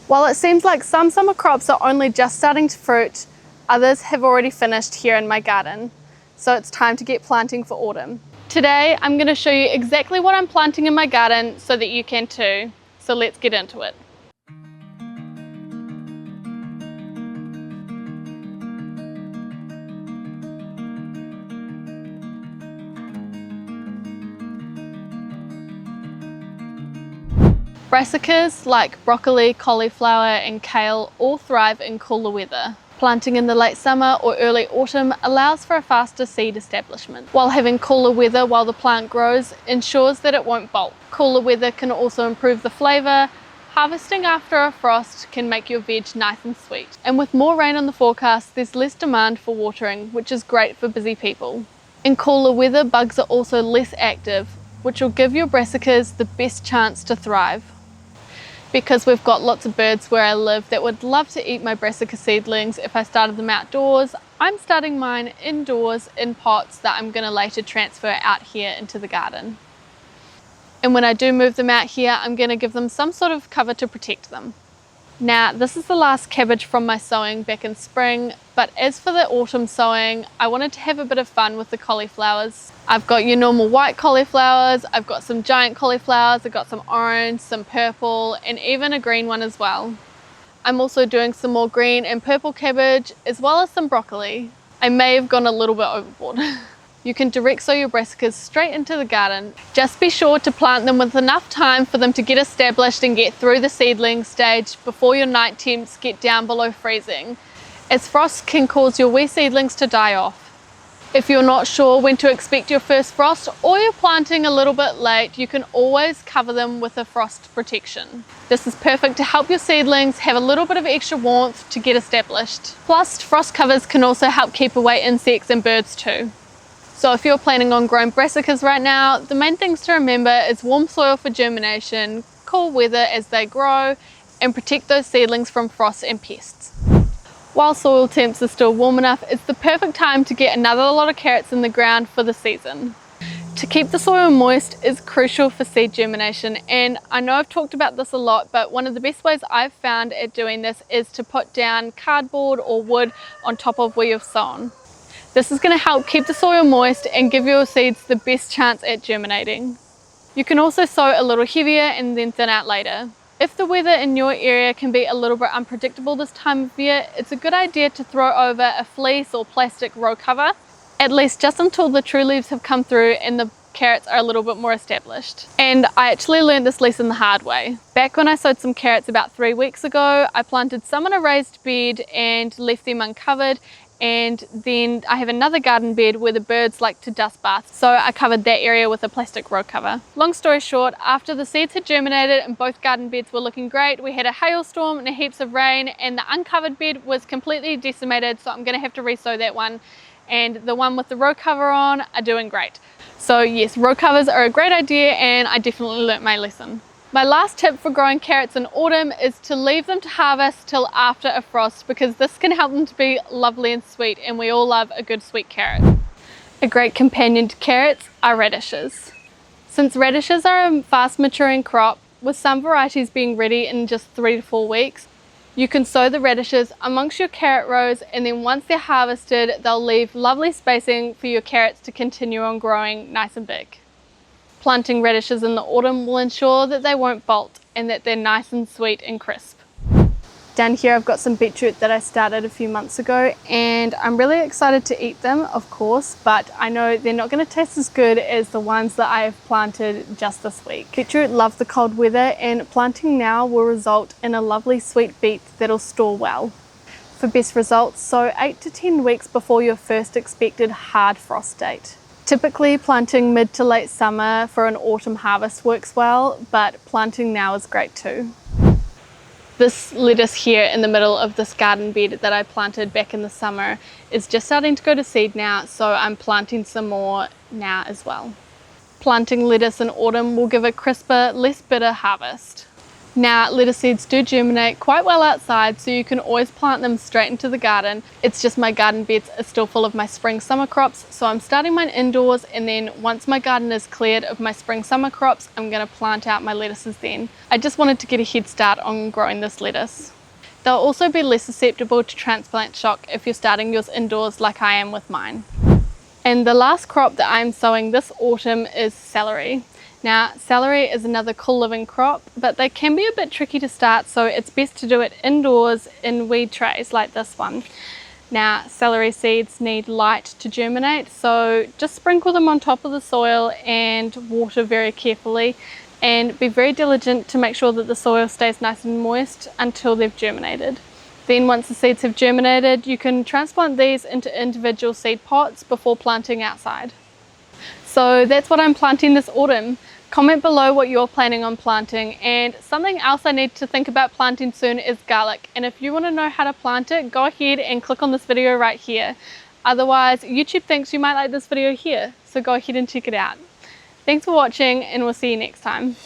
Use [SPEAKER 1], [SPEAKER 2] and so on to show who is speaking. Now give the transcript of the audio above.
[SPEAKER 1] While it seems like some summer crops are only just starting to fruit, others have already finished here in my garden. So it's time to get planting for autumn. Today I'm going to show you exactly what I'm planting in my garden so that you can too. So let's get into it. Brassicas like broccoli, cauliflower and kale all thrive in cooler weather. Planting in the late summer or early autumn allows for a faster seed establishment, while having cooler weather while the plant grows ensures that it won't bolt. Cooler weather can also improve the flavour. Harvesting after a frost can make your veg nice and sweet. And with more rain on the forecast, there's less demand for watering, which is great for busy people. In cooler weather, bugs are also less active, which will give your brassicas the best chance to thrive. Because we've got lots of birds where I live that would love to eat my brassica seedlings if I started them outdoors, I'm starting mine indoors in pots that I'm going to later transfer out here into the garden. And when I do move them out here, I'm going to give them some sort of cover to protect them. Now, this is the last cabbage from my sowing back in spring, but as for the autumn sowing, I wanted to have a bit of fun with the cauliflowers. I've got your normal white cauliflowers, I've got some giant cauliflowers, I've got some orange, some purple, and even a green one as well. I'm also doing some more green and purple cabbage, as well as some broccoli. I may have gone a little bit overboard. You can direct sow your brassicas straight into the garden. Just be sure to plant them with enough time for them to get established and get through the seedling stage before your night temps get down below freezing, as frost can cause your wee seedlings to die off. If you're not sure when to expect your first frost, or you're planting a little bit late, you can always cover them with a frost protection. This is perfect to help your seedlings have a little bit of extra warmth to get established. Plus, frost covers can also help keep away insects and birds too. So if you're planning on growing brassicas right now, the main things to remember is warm soil for germination, cool weather as they grow, and protect those seedlings from frost and pests. While soil temps are still warm enough, it's the perfect time to get another lot of carrots in the ground for the season. To keep the soil moist is crucial for seed germination, and I know I've talked about this a lot, but one of the best ways I've found at doing this is to put down cardboard or wood on top of where you've sown. This is going to help keep the soil moist and give your seeds the best chance at germinating. You can also sow a little heavier and then thin out later. If the weather in your area can be a little bit unpredictable this time of year, it's a good idea to throw over a fleece or plastic row cover, at least just until the true leaves have come through and the carrots are a little bit more established. And I actually learned this lesson the hard way. Back when I sowed some carrots about 3 weeks ago, I planted some in a raised bed and left them uncovered. And then I have another garden bed where the birds like to dust bath, so I covered that area with a plastic row cover. Long story short, after the seeds had germinated and both garden beds were looking great, we had a hailstorm and heaps of rain, and the uncovered bed was completely decimated, so I'm going to have to re-sow that one. And the one with the row cover on are doing great. So yes, row covers are a great idea, and I definitely learnt my lesson. My last tip for growing carrots in autumn is to leave them to harvest till after a frost, because this can help them to be lovely and sweet, and we all love a good sweet carrot. A great companion to carrots are radishes. Since radishes are a fast maturing crop, with some varieties being ready in just 3 to 4 weeks, you can sow the radishes amongst your carrot rows, and then once they're harvested, they'll leave lovely spacing for your carrots to continue on growing nice and big. Planting radishes in the autumn will ensure that they won't bolt and that they're nice and sweet and crisp. Down here I've got some beetroot that I started a few months ago, and I'm really excited to eat them, of course, but I know they're not going to taste as good as the ones that I have planted just this week. Beetroot love the cold weather, and planting now will result in a lovely sweet beet that'll store well. For best results, sow 8 to 10 weeks before your first expected hard frost date. Typically planting mid to late summer for an autumn harvest works well, but planting now is great too. This lettuce here in the middle of this garden bed that I planted back in the summer is just starting to go to seed now, so I'm planting some more now as well. Planting lettuce in autumn will give a crisper, less bitter harvest. Now, lettuce seeds do germinate quite well outside, so you can always plant them straight into the garden. It's just my garden beds are still full of my spring-summer crops, so I'm starting mine indoors, and then once my garden is cleared of my spring-summer crops, I'm going to plant out my lettuces then. I just wanted to get a head start on growing this lettuce. They'll also be less susceptible to transplant shock if you're starting yours indoors like I am with mine. And the last crop that I'm sowing this autumn is celery. Now, celery is another cool living crop, but they can be a bit tricky to start, so it's best to do it indoors in weed trays like this one. Now, celery seeds need light to germinate, so just sprinkle them on top of the soil and water very carefully, and be very diligent to make sure that the soil stays nice and moist until they've germinated. Then once the seeds have germinated, you can transplant these into individual seed pots before planting outside. So that's what I'm planting this autumn. Comment below what you're planning on planting, and something else I need to think about planting soon is garlic, and if you want to know how to plant it, go ahead and click on this video right here. Otherwise, YouTube thinks you might like this video here, so go ahead and check it out. Thanks for watching, and we'll see you next time.